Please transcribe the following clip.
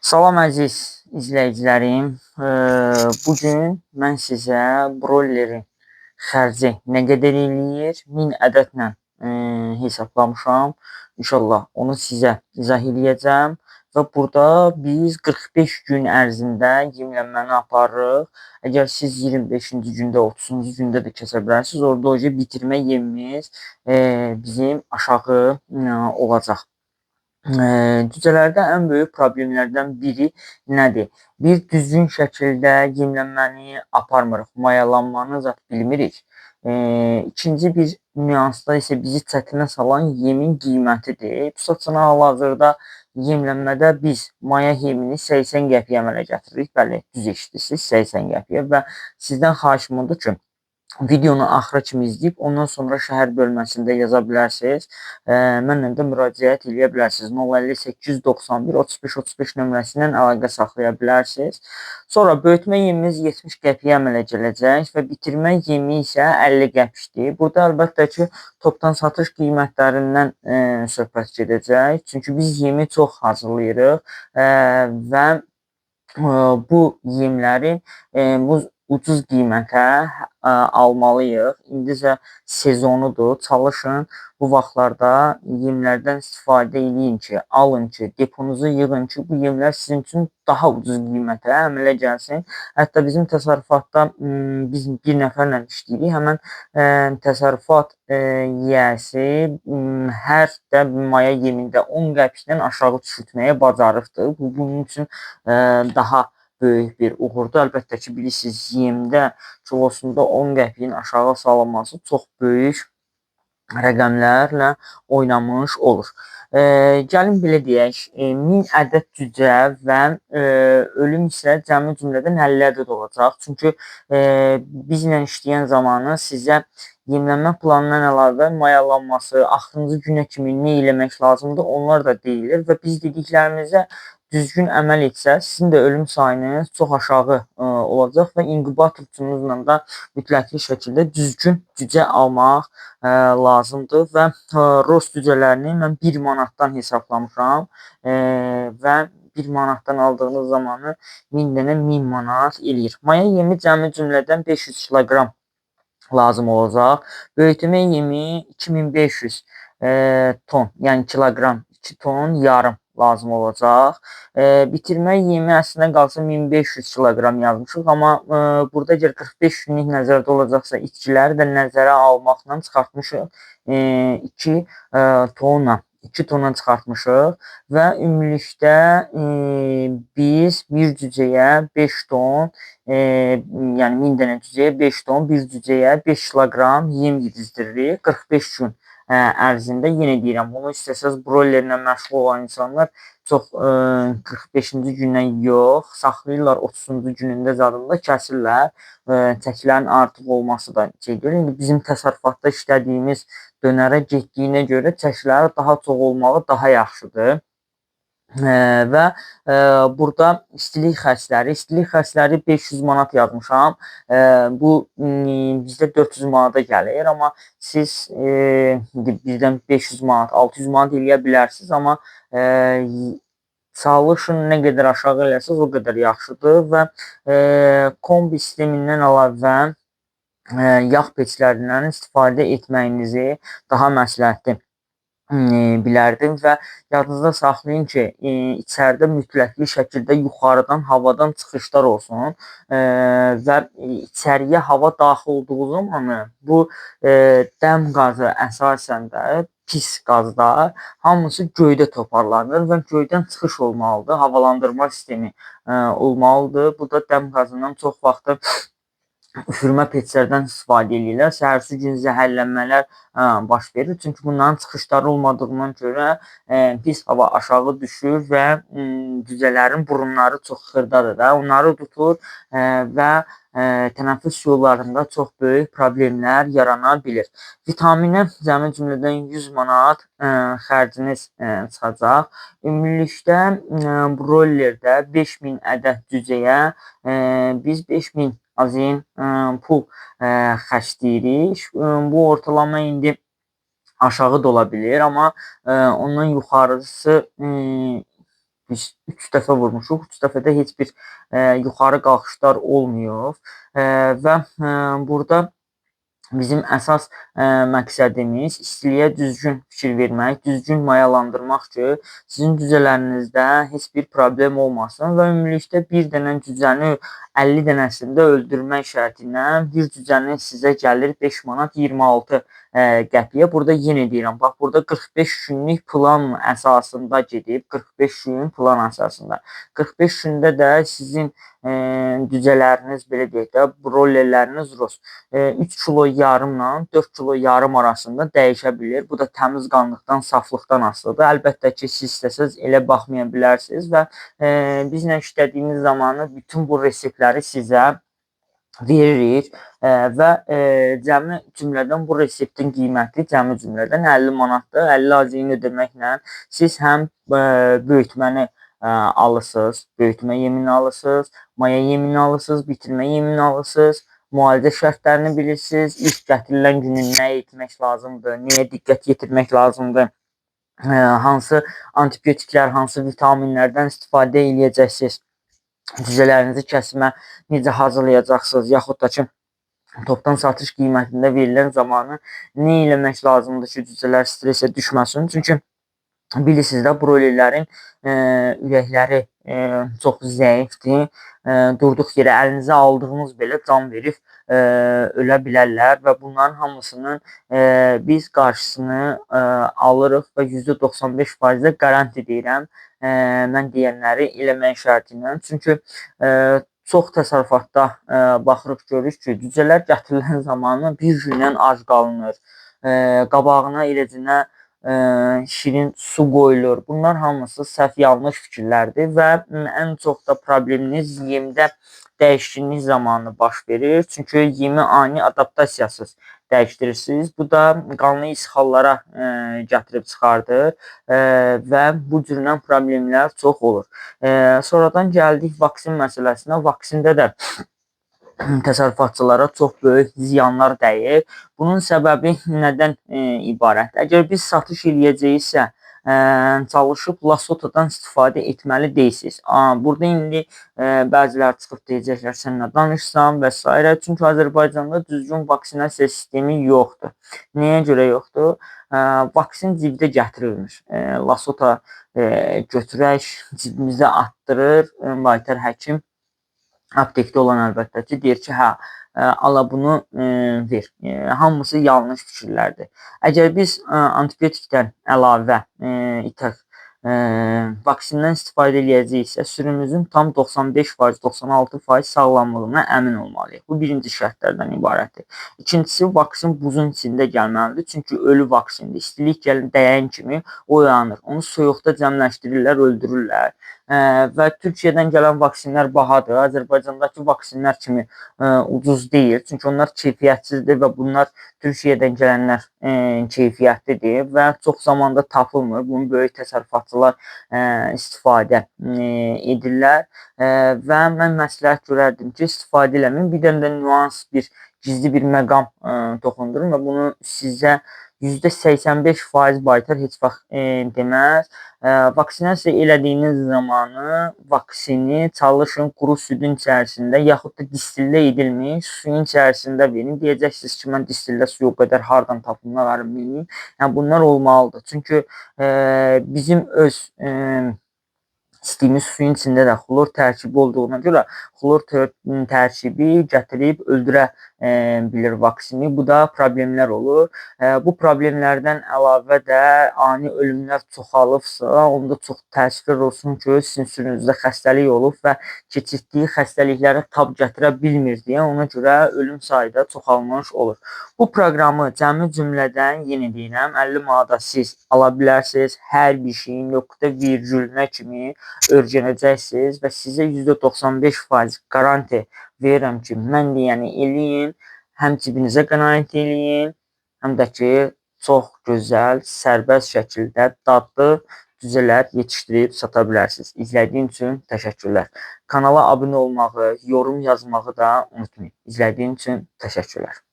Salam əziz izləyicilərim. Bugün mən sizə broilerin xərci nə qədər eləyir, 1000 ədədlə hesablamışam. İnşallah onu sizə izah eləyəcəm və burada biz 45 gün ərzində yemlənməni aparırıq. Əgər siz 25-ci gündə, 30-cu gündə də kəsə bilərsiniz, orada bitirmə yemimiz bizim aşağı olacaq. Cücələrdə ən böyük problemlərdən biri nədir? Bir, düzgün şəkildə yemlənməni aparmırıq, mayalanmanı zət bilmirik. İkinci bir nüansda isə bizi çətinə salan yemin qiymətidir. Tutaq hal-hazırda yemlənmədə biz maya yemini 80 qəpiyə əmələ gətiririk. Bəli, düz eşidirsiniz, 80 qəpiyə və sizdən xahişim odur ki, videonu axıra kimi izləyib, ondan sonra şəhər bölməsində yaza bilərsiniz. Mənlə də müraciət edə bilərsiniz. 058 91 35 35 nömrəsi ilə əlaqə saxlaya bilərsiniz. Sonra böyütmə yemimiz 70 qəpiyə əmələ gələcək və bitirmə yemi isə 50 qəpikdir. Burada əlbəttə ki, topdan satış qiymətlərindən söhbət gedəcək. Çünki biz yemi çox hazırlayırıq və bu yemləri bu ucuz qiymətə almalıyıq. İndisə sezonudur. Çalışın bu vaxtlarda yemlərdən istifadə eləyin ki, alın ki, deponuza yığın ki, bu yemlər sizin üçün daha ucuz qiymətə əmələ gəlsin. Hətta bizim təsərrüfatda biz bir nəfərlə işləyirik. Həmən təsərrüfat yiyəsi hər də maya yemində 10 qəpikdən aşağı düşürtməyə bacarıqdır. Bu bunun üçün daha böyük bir uğurdur. Əlbəttə ki, bilirsiniz, yemdə kilosunda 10 qəpiyin aşağı salınması çox böyük rəqəmlərlə oynamış olur. Gəlin belə deyək, 1000 ədəd cücə və ölüm isə cəmi cümlədən 50 ədəd olacaq. Çünki bizlə işləyən zamanı sizə yemlənmə planından əlavə mayalanması, axırıncı günə kimi nə eləmək lazımdır, onlar da deyilir və biz dediklərimizə düzgün əməl etsəz, sizin də ölüm sayınız çox aşağı olacaq və inkubatorçunuzla da mütləqli şəkildə düzgün cücə almaq lazımdır və rost cücələrini mən 1 manatdan hesablamışam və 1 manatdan aldığınız zamanı 1000 dənə 1000 manat eləyir. Maya yemi cəmi cümlədən 500 kiloqram lazım olacaq. Böyütmə yemi 2500 ton, yəni kiloqram, 2 ton yarım lazım olacaq. Bitirmə yemi əslində qalsa 1500 kiloqram yazmışıq, amma burada əgər 45 günlük nəzərdə olacaqsa, itkiləri də nəzərə almaqla çıxartmışıq 2 tonna. 2 tona çıxartmışıq və ümumilikdə biz bir cücəyə 5 ton, yəni 1000 dənə cücəyə 5 ton, bir cücəyə 5 kiloqram yem yedizdiririk 45 gün ərzində. Yenə deyirəm, bunu istəsəz broilerlə məşğul olan insanlar çox 45-ci gündən yox, saxlayırlar 30-cu günündə zadında kəsirlər. Çəkilərin artıq olması da gedir. İndi bizim təsərrüfatda işlədiyimiz dönərə getdiyinə görə çəkiləri daha çox olmağı daha yaxşıdır. Və burada istilik xərcləri 500 manat yazmışam. Bu bizdə 400 manata gəlir, amma siz bizdən 500 manat, 600 manat eləyə bilərsiniz, amma çalışın nə qədər aşağı eləsəz o qədər yaxşıdır və kombi sistemindən əlavə yağ peçlərindən istifadə etməyinizi daha məsləhətli bilərdim və yadınızda saxlayın ki, içəridə mütləqli şəkildə yuxarıdan havadan çıxışlar olsun və içəriyə hava daxil olduğu zamanı bu dəm qazı əsasən də pis qazlar hamısı göydə toparlanır və göydən çıxış olmalıdır, havalandırma sistemi olmalıdır. Bu da dəm qazından çox vaxtı üfürmə peçlərdən istifadə edirlər. Səhərsi gün zəhərlənmələr baş verir. Çünki bunların çıxışları olmadığından görə pis hava aşağı düşür və cücələrin burunları çox xırdadır da. Onları tutur və tənəffüs yollarında çox böyük problemlər yarana bilir. Vitaminə cəmi cümlədən 100 manat xərciniz çıxacaq. Ümumilikdə broilerdə 5000 ədəd cücəyə biz 5000 azin pul xərcləyirik. Bu ortalama indi aşağı da ola bilir, amma ondan yuxarısı biz 3 dəfə vurmuşuq. 3 dəfədə heç bir yuxarı qalxışlar olmuyor və burada bizim əsas məqsədimiz istiliyə düzgün fikir vermək, düzgün mayalandırmaq ki, sizin cücələrinizdə heç bir problem olmasın və ümumilikdə bir dənə cücəni 50 dənəsində öldürmək şərti ilə bir cücənin sizə gəlir 5 manat 26 qəpiyə. Burada yenə deyirəm, bax burada 45 günlük plan əsasında gedib, 45 gün plan əsasında. 45 gündə də sizin cücələriniz, belə deyək də, brollerləriniz rost 3 kilo yarımla 4 kilo yarım arasında dəyişə bilir. Bu da təmiz qanlıqdan, saflıqdan asılıdır. Əlbəttə ki, siz istəsəz elə baxmaya bilərsiniz və bizlə işlədiyiniz zamanı bütün bu reseptləri sizə veririk və cəmi cümlədən bu reseptin qiyməti cəmi cümlədən 50 manatdır. 50 AZN ödəməklə siz həm böyütməni alırsınız, böyütmə yemini alırsınız, maya yemini alırsınız, bitirmə yemini alırsınız, müalicə şərtlərini bilirsiniz, ilk gətirilən günün nə etmək lazımdır, nəyə diqqət yetirmək lazımdır, hansı antibiotiklər, hansı vitaminlərdən istifadə edəcəksiniz, cücələrinizi kəsimə necə hazırlayacaqsınız, yaxud da ki, topdan satış qiymətində verilən zamanı nə eləmək lazımdır ki, cücələr stresə düşməsin. Çünki bilirsiniz də, broilerlərin ürəkləri çox zəifdir. Durduq yerə əlinizə aldığınız belə can verib ölə bilərlər və bunların hamısının biz qarşısını alırıq və %95% qəranti deyirəm mən deyənləri eləmək şərti ilə. Çünki çox təsərrüfatda baxırıq, görürük ki, cücələr gətirilən zamanı bir gündən ac qalınır. Qabağına eləcənə şirin su qoyulur. Bunlar hamısı səhv yanlış fikirlərdir və ən çox da probleminiz yemdə dəyişiklik zamanı baş verir. Çünki yemi ani adaptasiyasız dəyişdirirsiniz. Bu da qanlı ishallara gətirib çıxardır və bu cürlə problemlər çox olur. Sonradan gəldik vaksin məsələsinə. Vaksində də təsərrüfatçılara çox böyük ziyanlar dəyir. Bunun səbəbi nədən ibarətdir? Əgər biz satış eləyəcəyiksə, çalışıb lasotadan istifadə etməli deyilsiniz. Burada indi bəziləri çıxıb deyəcəklər, sən nə danışsan və s. Çünki Azərbaycanda düzgün vaksinasiya sistemi yoxdur. Nəyə görə yoxdur? Vaksin cibdə gətirilmir. Lasota götürək, cibimizə atdırır, baytar həkim. Aptekdə olan əlbəttə ki, deyir ki, hə, ala bunu ver. Hamısı yanlış fikirlərdir. Əgər biz antibiotikdən əlavə vaksindən istifadə edəcəksə, sürümüzün tam 95%, 96% sağlamlığına əmin olmalıyıq. Bu birinci şərtlərdən ibarətdir. İkincisi, vaksin buzun içində gəlməlidir. Çünki ölü vaksindir. İstilik dəyən kimi o yanır. Onu soyuqda cəmləşdirirlər, öldürürlər. Və Türkiyədən gələn vaksinlər bahadır. Azərbaycandakı vaksinlər kimi ucuz deyil. Çünki onlar keyfiyyətsizdir və bunlar Türkiyədən gələnlər keyfiyyətlidir və çox zamanda tapılmır. Bunu böyük təsərrüfatçılar istifadə edirlər və mən məsləhət görərdim ki, istifadə eləməyin. Bir dənə də nüans, gizli bir məqam toxundurum və bunu sizə %85% baytar heç vaxt deməz. Vaksinasiya elədiyiniz zamanı vaksini çalışın quru südün içərisində yaxud da distillə edilmiş suyun içərisində verin. Deyəcəksiniz ki, mən distillə suyu o qədər hardan tapımına verim bilmiyim. Yəni, bunlar olmalıdır. Çünki bizim öz içdiyimiz suyun içində də xlor tərkibi olduğuna görə xlor tərkibi gətirib öldürə bilir vaksini. Bu da problemlər olur. Bu problemlərdən əlavə də ani ölümlər çoxalıbsa, onda çox təəssüflər olsun ki, sizin sürünüzdə xəstəlik olub və keçirdiyi xəstəlikləri tab gətirə bilmir deyə ona görə ölüm sayı da çoxalmış olur. Bu proqramı cəmi cümlədən yenə deyirəm, 50 manata siz ala bilərsiniz. Hər bir şeyin nöqtə virgülünə kimi öyrənəcəksiniz və sizə %95% qaranti verirəm ki, mən deyəni eləyin, həm cibinizə qənaət eləyin, həm də ki, çox gözəl, sərbəst şəkildə dadlı cücələr yetişdirib sata bilərsiniz. İzlədiyiniz üçün təşəkkürlər. Kanala abunə olmağı, yorum yazmağı da unutmayın. İzlədiyiniz üçün təşəkkürlər.